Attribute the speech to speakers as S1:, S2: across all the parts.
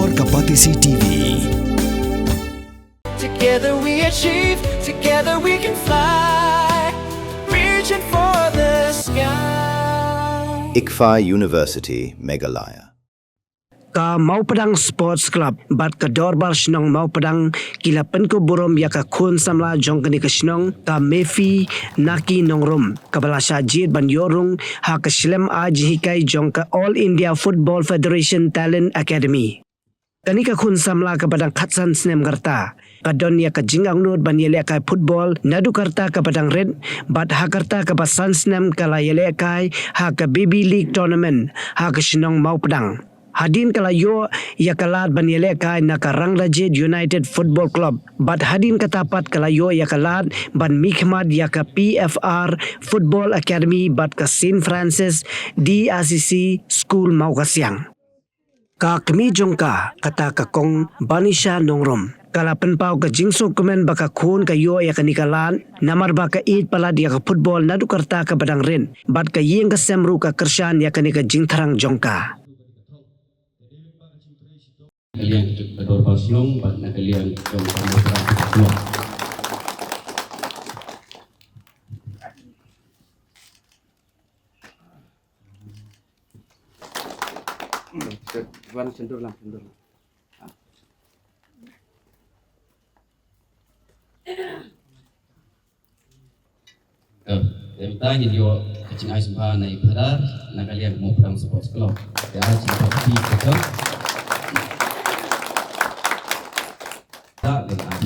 S1: Warga Patisi TV.
S2: Together we achieve, together we can fly, reaching for the sky.
S3: ICFA University, Meghalaya.
S4: Ka Mau Padang Sports Club bat ka dorbar snong Mau Padang kilapan ko burom ya ka kun samla jong kani ka snong ka mefi naki nongrum kabala sajid ban yorung ha ka slem aj hikai jong ka All India Football Federation Talent Academy kani ka kun samla ka padang khatsan snem garta kadon ya ka jingang nut ban yele kai football nadu karta ka padang red bat ha karta ka pasan snem kala yele kai ha ka BB League tournament ha ka snong Mau Padang hadin kala yo ya kalat banyele kai nakarang Rajid United Football Club bat hadin katapat kala yo ya kalat ban Mikhmad ya ka PFR Football Academy bat ka St Francis DRCC School Mau Kasiang ka kemi jongka kata ka kong banisha nongrom kala penpau ka jingso komen baka kun ka yo ya kanikalan namar baka it pala dia ka football nadu karta ka badang ren bat ka yeng ka semru ka kershan ya kanika jingtharang jongka
S5: kalian kedor balsiong bat na kalian jom kamu Tuan sendur lah. Yang tanya dia kecing ais bah naik padar, nak kalian mau perang sports club. Ya, cinta hati kita. Tak lengah.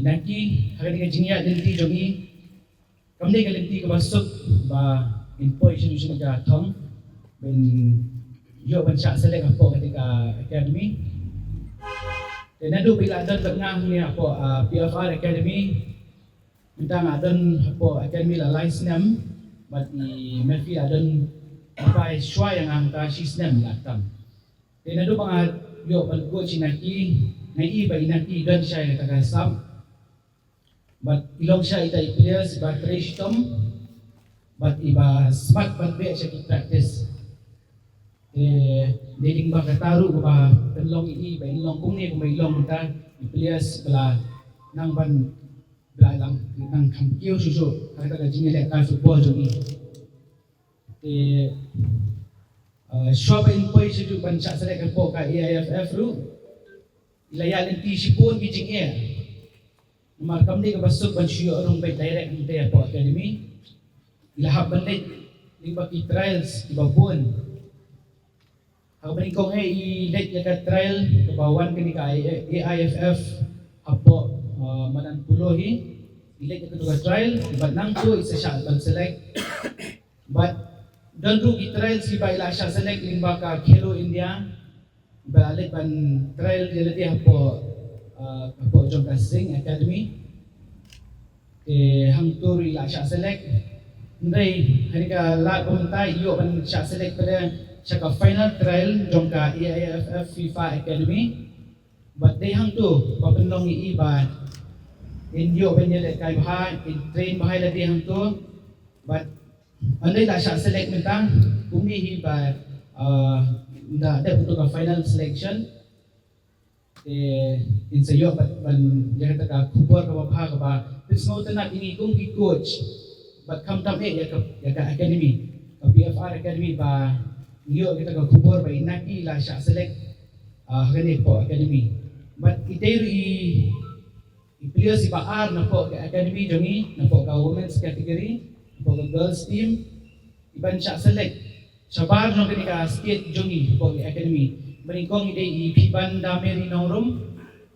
S5: Nanti hari ini jingya nanti jogi, kami kalau nanti masuk bah info institusi kita thong, ben yo bancak selek apa ketika academy. Dan ada bila ada tengah ni apa PFR Academy, minta ngadan apa academy la license nam, but i Murphy adan apa shwa yang angka sistem latam. Dan ada bangat yo ban coach naki, nai ba inaki dan saya kata sam. But ilong siya ita players ba trashtom but iba smart but be siya practice leading ba kataru ba penlong ba ilong kung ni kung may ilong ta players bala nang ban bala lang nang kampiyo susu kata ka jingile ka football jogi shop in poi situ ban sa sele ka po ka AIFF ru ilayan ti sipon ki jingye Markam ni kabasok ban siyo arong by direct ng Tea Po Academy. Ilahab banit lingba ki trials ibabon. Hakabaling kong i-let ka trial kabawan kani ka AIFF apo mananpulohi. I-let ka trial iba nang to isa siya ban select. But don't do ki trials iba ila siya select lingba ka Khelo India. Iba let ban trial dili apo Apo Jom Kasing Academy hang turi la siya select ndai hari ka la pumunta iyo ban siya select pada siya ka final trial jom ka AIFF FIFA Academy but they hang tu papenong iba inyo ban yele kay bahay in train bahay la di hang tu but andai la siya select mentang kumihi ba nda ada puto ka final selection insayo ban jaga ka kubor ka bapha ka ba this no tanat ini kung ki coach but come tam ya ka academy ka PFR Academy ba niyo kita ka kubor ba inaki la siya select kani po academy but itero i players si Baar na po ka academy jongi na po ka women's category po ka girls team iban siya select sa Baar no kani ka state jongi po ka academy Meringkong ide ipiban dami rinong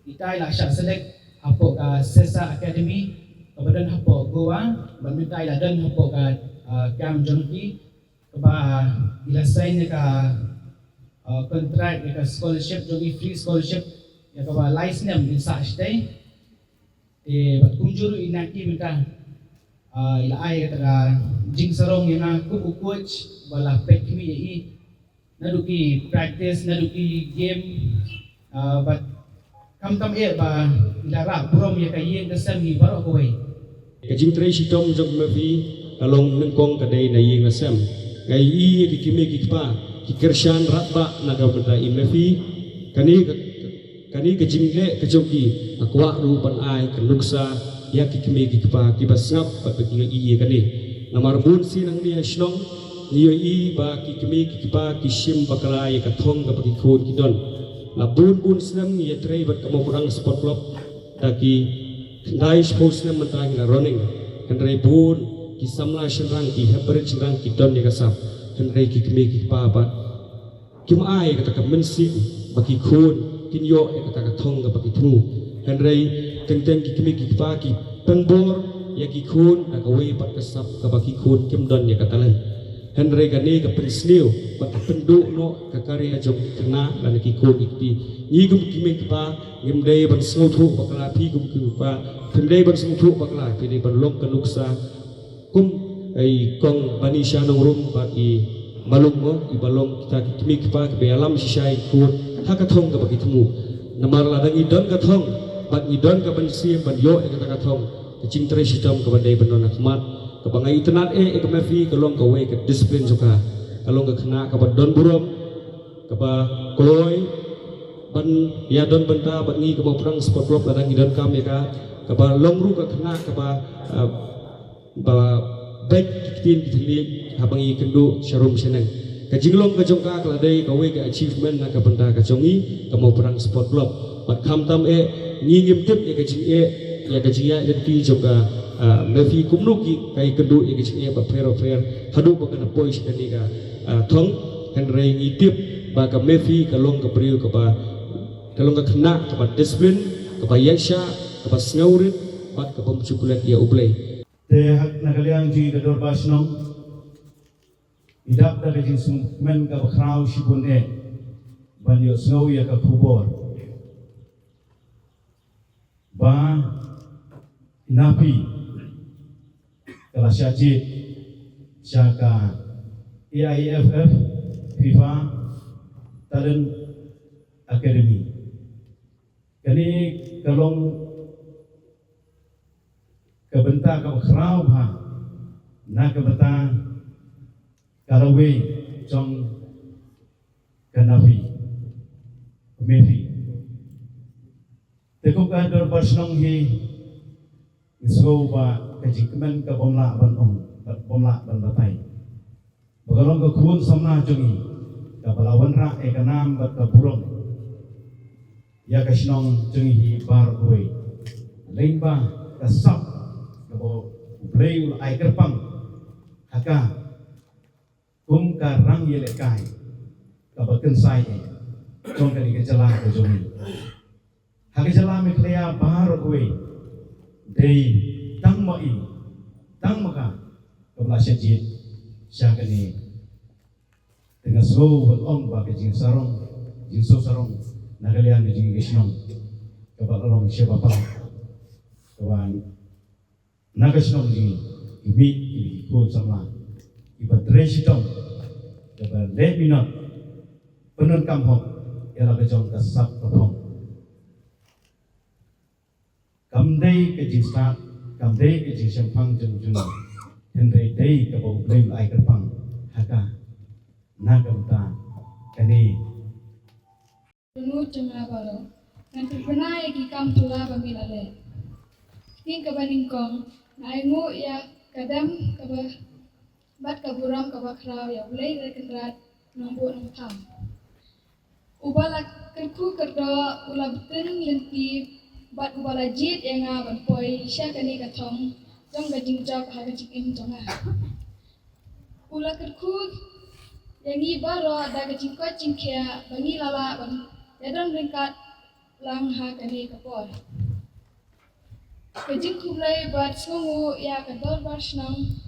S5: itay la siya select hapo ka Sesa Academy kabadan hapo Goa badmintay la dan hapo ka Cam Jonki kaba ilasay niya ka contract niya ka scholarship jogi free scholarship ya kaba license niya sa stay bat kumjuru inaki minta ilaay ka jing sarong yang kubu coach bala pekmi naduki practice naduki game but kam tam ba lara burom ya kayen ka sami baro ko wei
S1: Kajing tray si Tom jog mafi along nengkong kadai na yeng nasam. Ngai i ki kimi ki pa ki kershan ratba na ga benda i mafi kani kajing le kajoki akwa rupan ai kanuksa ya ki kimi ki pa ki basngap pa ki i kani. Namar bun si nang ni asnong niyo i ba ki kimi ki pa ki sim bakala ya kathong ga ki khod ki don. La bun senam ni tray bat kamo perang sport club daki Dai sports na mentang na running, kanray bun kisamla shenrang ki haber shenrang ki don ni kasap, kanray ki kme ki papat, kim ai kata mensi baki khun kinyo kata kathong ka baki thu, kanray teng ki kme ki pa ki penbor ya ki khun akawi pat kasap ka baki khun kim don ni katalan, kanray kani ka pensliu pat pendu no kakari ajok kena dan ki khun ikti, ni gum kme ki pa ngim dei ban snothu bakala phi gum ki pa Pindai bersungguh baklah, pindai berlong kenuksa, kum kong banisha nongrum bagi balong mo, ibalong kita kimi kipa ke alam sisai kur, hakathong ke bagi temu, namar ladang idon kathong, bag idon ke bansi banyo kata kathong, kecing teri sitam ke bandai benon akmat, ke bangai internet ke mafi kelong ke way ke disiplin juga, kelong ke kena ke badon burom, ke ba koloi, ban ya don benta bangi ke perang sport club ladang idon kami ka. Kaba longru ka kena kaba baik kitin kitili habangi kendo sharum seneng kajinglong ka jongka kladai ka we ka achievement na ka benda ka jongi ka mau perang sport club bat kham tam ngingim tip ya kajing ya jadi jongka mefi kumnu ki kai kendo ya kajing ba fair hadu ba kana pois kani ka thong henrei ngitip ba ka mefi ka long ka priu ka ba kalong ka kena ka ba discipline ka ba yasha Kapas ngaurit, bat kapam cukulat ia ublay.
S5: Te hak nagaliang ji kador basnong, idap dari jinsum men ka bakrau shibun banyo snow ya ka kubor. Ba napi kala syajid syaka AIFF FIFA Talent Academy. Kani kalong kebenta ka khrau ha na kebenta karawe jong kanafi mefi teko ka dor basnong hi isgo ba kajikmen ka bomla ban batai bagalong ka khun samna jongi ka balawan ra kanam bat ka burong ya kasnong jongi hi bar oi lengba ka sap kabo play ul ai kerpang haka kum ka rang yele kai kabo kensai jong kali ke jala ko jongi haka jala me klea bar oi dei tang maka kabla syajid syakani dengan slow on ba ke jing sarong nagalian jing gisnong kabla long syaba pa kawan nagasnong ji ibi ko sama iba dresitom iba leminot penon kamhok era bejong kasap kapong kamdei ke jinsta kamdei ke jisampang jung hendai dei ka bo blem ai kapang haka nagamta kani
S6: Tunu cuma baro nanti pernah ki kampula bangilale king kabaningkong Naingu ya kadam kaba bat kaburam kaba kraw ya ulay dari kendrat nombo nongkam. Ubala kerku kerdo ulabten lenti bat ubala jit yang aban poi sya kani katong jong gading job ha gajing jonga. Ula kerku yang ibaro da gajing ko jingkya bangi lala ban yadon ringkat lang ha kani kapor. Kajing kublai bat sungu ya kador barsnang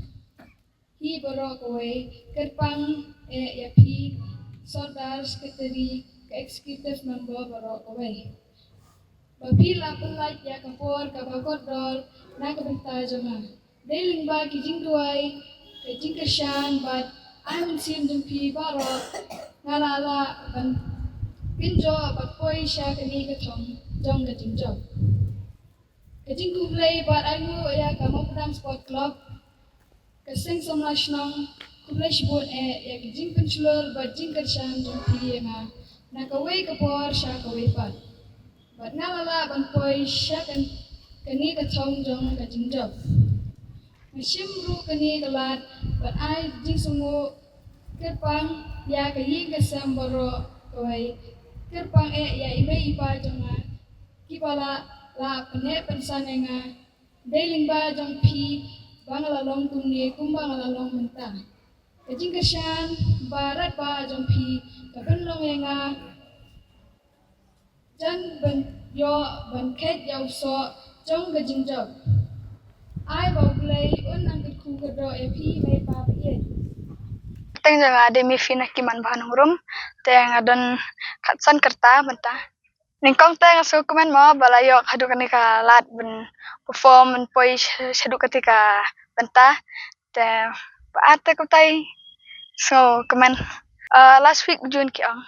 S6: hi borok away kerpang ya pi sordar sekretari ke executive member borok away bapi lapun light ya kapor kabakot dor na kabenta jama deling ba kijing duai kajing kershan bat amin sim dumpi borok ngalala ban pinjo bat poi sya kani katong jong kajing job. Kajing kublay bat ayu ya ka mau pedang sport club. Kasing somla shnong kublay shibut ya kajing penculur bat jing kersham jong pi nga na kaway kapor sya kaway pat. Bat ngalala ban poy sya kan kani katong jong kajing job. Nashim ru kani galat bat ay jing sungu kerpang ya kayin kasam boro kaway kerpang ya iba iba jonga kipala la pene pensane nga deling ba jong pi bangala long kumni kumbangala long menta kajing kasyan barat ba jong pi kaben long nga jan ban yo ban ket yaw so jong kajing job ai bau play un ang ku gado pi mai pa pa
S7: Teng janga ade mi fina kiman bahan rum teng adon katsan kerta benta ningkong teng so kuman mo balayok hadu kanika lat ben perform ben poi hadu ketika benta te paate ko tai so kuman last week June ki ang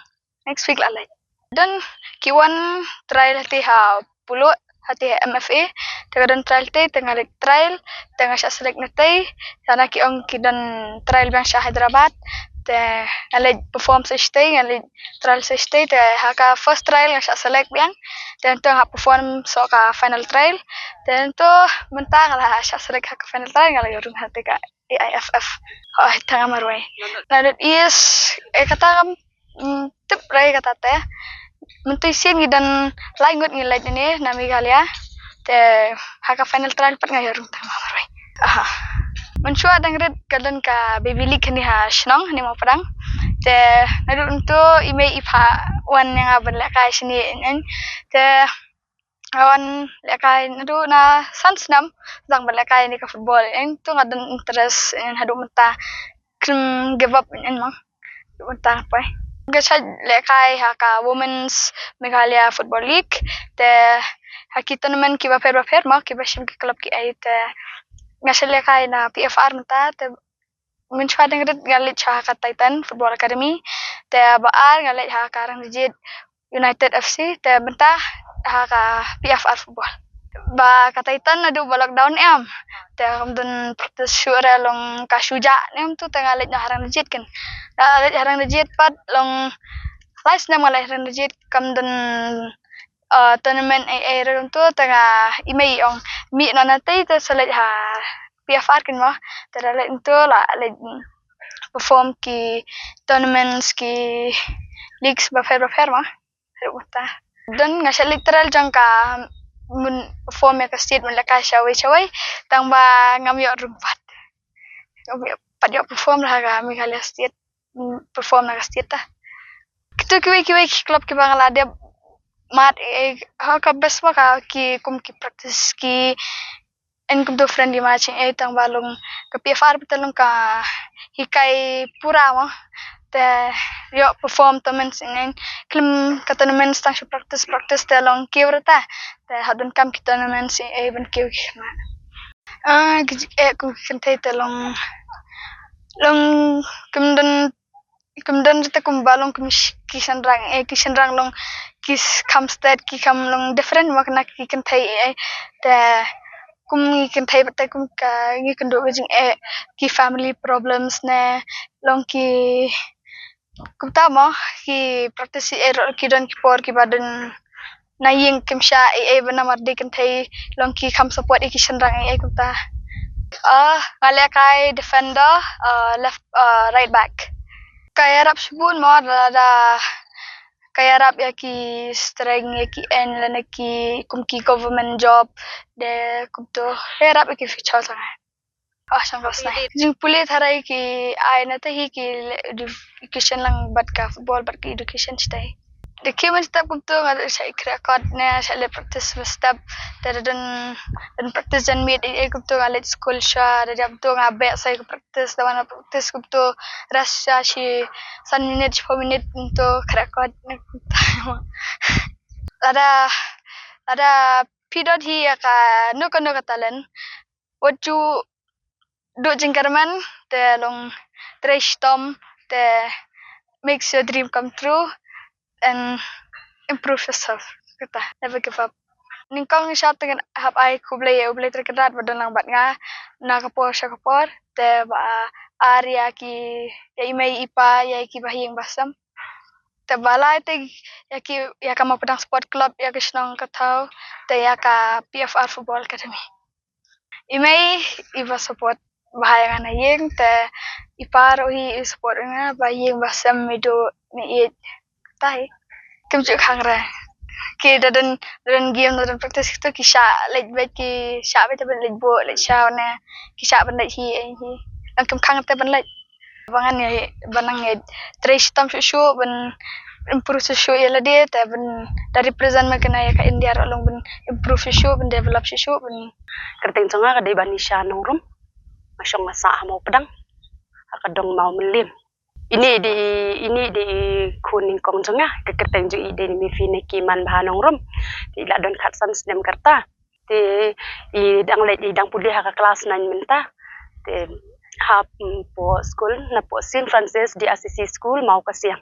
S7: next week lalai dan kiwan trial hati ha pulo hati MFA tegadon trial te tengah trial tengah sya select natay sana ki ong kidan trial bang sya Hyderabad te ngalej perform sa stay ngalej trial sa stay te haka first trial nga sya select bang dan to ha perform so ka final trial dan to mentang lah sya select ha ka final trial ngalej urung hati ka AIFF tengah marway lalu is kata tip rai kata te mentui sim gidan laingut ngilait ini nami galia te haka final trial pat ngayarung tama marwai menchua dangret kadan ka baby league ni ha shnong ni mo padang te nadu untuk ime ipa wan yang aban lekai sini en te awan lekai nadu na sansnam dang lekai ni ka football en tu ngadan interest en hadu menta give up en mo menta pai Gasa lekai haka Women's Meghalaya Football League te haki tournament ki baper ma ki bashim ki club ki ai te gasa lekai na PFR menta te menchua dengret galit haka Titan Football Academy te baar galit haka Rang Dijit United FC te benta haka PFR Football ba ka Titan adu ba lockdown em te kamdun practice syure long ka Shuja nem tu tengah galit na Rang Dijit kan galit Rang Dijit pat long last na malay Rang Dijit kamdun tournament ai rum tu tengah imei ong mi na natay te salit ha PFR kan mo te galit tu la perform ki tournaments ki leagues ba fair ma dan ngasal literal jangka mun perform ya ka state mun la ka shawai tang ba ngamyo rumpat pada perform lah ka Meghalaya state perform la ka state ta kitu kiwi club ki Bangladesh mat ha ka best ma ka ki kum ki practice ki en kum to friendly matching tang balong ka PFR betalong ka hikai pura mo te yo perform tournaments in klim ka tournaments tang practice te long kiwrata te hadun kam ki tournaments ben kiw ma ku kentay te long kumdan jita kumbalong kishanrang long kis kamstead ki kam long different makna ki kentay te kum kentay bata kum ka ngi kendo jing ki family problems ne long ki kum tama ki practice ki don ki por ki badan naying kimsha bana mardi kentay long ki kam support ki shanrang kum ta ngale kai defender left right back kaya rap subun mo ada kaya rap ya ki strength ya ki en lana ki kum ki government job de kum to rap ki fichal sang sangos na jing pulit harai ki ai na te hi ki education lang bat ka football bat ki education stay de kiman step kum to ngal sa record na sa le practice step dan practice dan meet kum to ngal school sha da jam to ngabe sa practice da wana practice kum to rasya shi san minute 4 minute to record ada pidot hi ka no katalan waju do jingkarman te long trash tom te makes your dream come true and improve yourself. Kata never give up. Ningkong ni shot dengan hab ai kublay terkerat badan lang bat nga na kapor siya kapor te ba area ki ya imay ipa ya ki bahing basam te balai te ya ka Maupadang Sport Club ya kisnong katau te ya ka PFR Football Academy. Imay iba support bahaya nga yeng te ipar ohi support nga bahing basam mido mi it tai kemjuk hangra ki dadan game dadan practice tu ki sha lej bet ki sha bet ben lej bo lej sha na ki sha ben lej hi lang kem khang te ben lej bangan ya banang ya trace tam shu ben improve shu ya lade te ben dari represent makana ya ka India long ben improve shu ben develop shu ben
S8: kerteng cenga ka dei bani sha nongrum masong masa mau pedang akadong mau melim ini di kuning kong cenga ke kerteng ju ide ni fi ne kiman bahanong rum di la don khat san snem karta te i dang le dang pudi ha ka kelas 9 menta te ha po school na po St Francis di Assisi school mau ka siang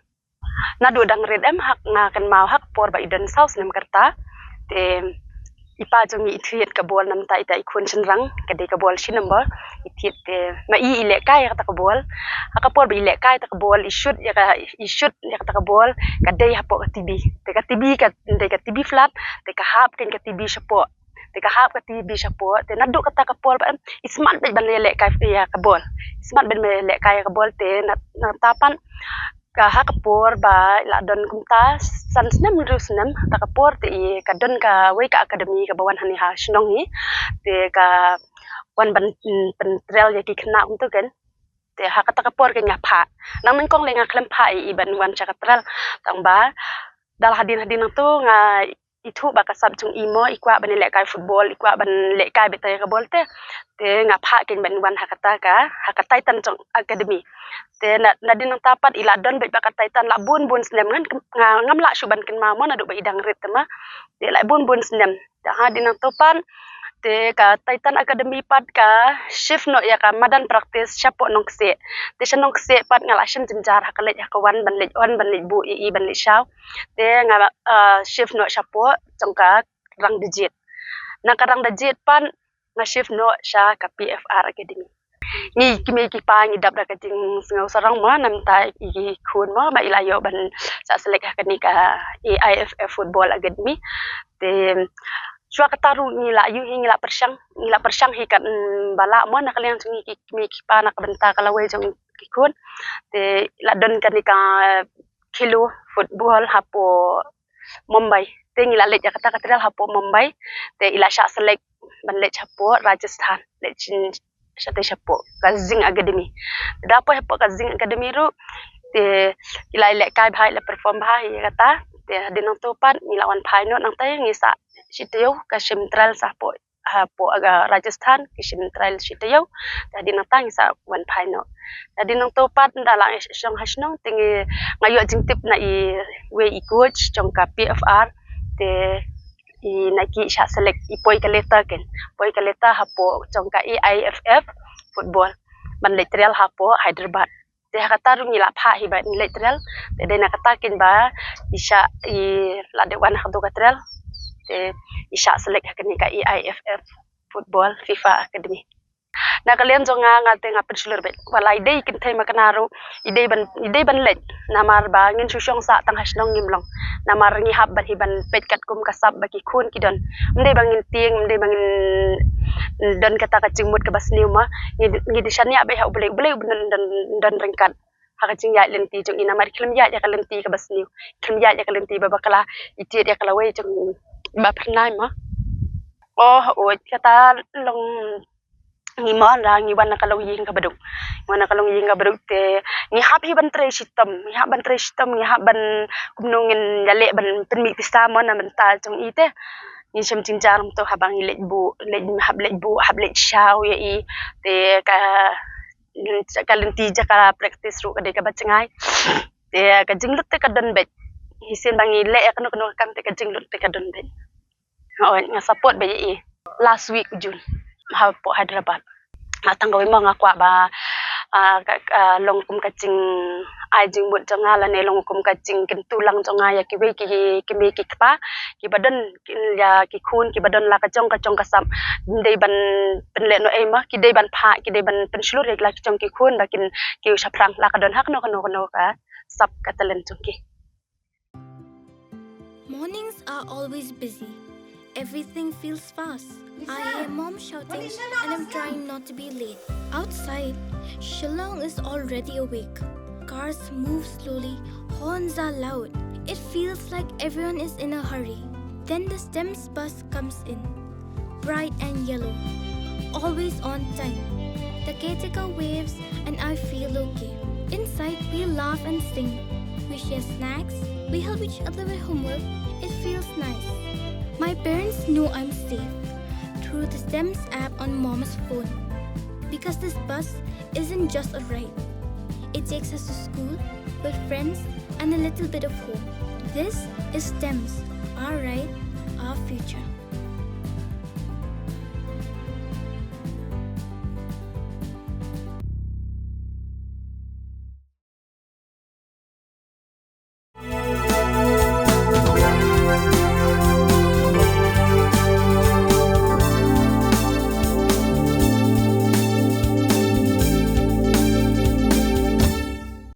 S8: na do dang red em hak nga kan mau hak por ba idan south snem karta te ipa jongi ithiet ka bol nam ta ita ikun chenrang ka de ka bol shi number ithiet te ma I ile kai ka ta ka bol ka por bi ile kai ta ka bol ishut ya ka ta ka bol ka de ha po ka tibi te ka tibi ka de ka tibi flat te ka hap ken ka tibi shapo te ka hap ka tibi shapo te nadu ka ta ka pol ba ismat be ban le kai ya ka bol ismat ben me le kai ka bol te na tapan ka hakapor ba la don kumta san snem rusnem takapor te ka don ka we ka academy ka bawan hani ha shnong hi te ka wan ban trail ya ki khna um to ken te ha ka takapor ke nya pha nang men kong le nga klem pha I ban wan cha ka trail tang ba dal hadin to nga itu ba ka sab chung imo ikwa ban le kai football ikwa ban le kai be ka bol te nga pha ken ban wan ha ka tan chung academy te na din ng tapat ila don ba ka tan la bun snem ngan ngam la suban ken ma mo na do ba idang rit ma te la bun snem ta ha din ng topan te ka Titan Academy pat ka shift no ya ka madan practice chapo nongse te nongse pat ngala shin jinjar hakalej hakawan ban lej bu I ban lej shaw te nga shift no chapo chongka rang digit na karang digit pan nga shift no sha ka PFR Academy ni kimi ki pa ni dab da ka jing ngau sarang ma nam ta I khun ma ba ilayo ban sa selek ka ni ka AIFF Football Academy te Shua kataru ngila yu ngila persang hi kan bala mo na kalian sungi ki pa na kabenta kalawe jong kikun te la don kan ka kilo football hapo Mumbai te ngila le kata katral hapo Mumbai te ila sha select ban le hapo Rajasthan le chin shate hapo Kazing Academy dapo hapo Kazing Academy ru te ila le kai bhai le perform bhai kata te dinong topan nilawan phai no nang tay ngisa Shitayo ka Shimtral sa po aga Rajasthan ki Shimtral Shitayo tadi natang sa wan paino tadi nang topat ndalang siyang hasnong tingi ngayo jingtip na we coach jong ka PFR te naki sya select ipoy kaleta ken poy kaleta hapo jong ka AIFF football ban letreal hapo Hyderabad te hakatarung nila pha hi ba letreal te de nakatakin ba isya ladewan hado katrel te isya select hakani ka AIFF Football FIFA Academy na kalian jonga ngate nga pensulur bet wala idei kin thai makanaro idei ban let namar ba ngin susyong sa tang hasnong ngimlong namar ngi hab ban hiban pet kat kum kasab baki khun kidon mde bangin tieng mde bangin don kata kacing mut ke basniu ma ngi disanya be ha boleh dan rengkat hakacing ya lenti jong ina mar klem ya kalenti ke basniu klem ya kalenti babakala itiet ya kalawe jong ba pernah ma oh kata long ngi mo ra ngi wan kalong ying ka baduk te ngi hab hi ban tre system ngi hab ban kumnongin yale ban penmi pista mo na mental jong ite ngi sem cincar to habang lej bu hab lej shaw ya I te ka kalenti jaka practice ru ka de ka bacengai te ka jinglut te ka don bet hisen bangi le ka no kam te ka jinglut te ka don bet nga support be I last week June hapo Hyderabad atang gawin mga kwa ba long kum kacing ai jing mut jonga la ne long kum ka jing kin tulang jonga ya ki we ki me ki pa ki badan ya ki khun ki badan la ka chong ka sam dei ban pen le no e ma ki dei ban pha ki dei ban pen shlu rek la ki chong ki khun ba kin ki shaprang la ka don hak no ka sap ka talen chong ki.
S9: Mornings are always busy. Everything feels fast. I hear mom shouting and I'm trying not to be late. Outside, Shillong is already awake. Cars move slowly, horns are loud. It feels like everyone is in a hurry. Then the STEMS bus comes in, bright and yellow, always on time. The caretaker waves and I feel okay. Inside, we laugh and sing. We share snacks, we help each other with homework. It feels nice. My parents know I'm safe through the STEMS app on mom's phone. Because this bus isn't just a ride. It takes us to school with friends and a little bit of hope. This is STEMS, our ride, our future.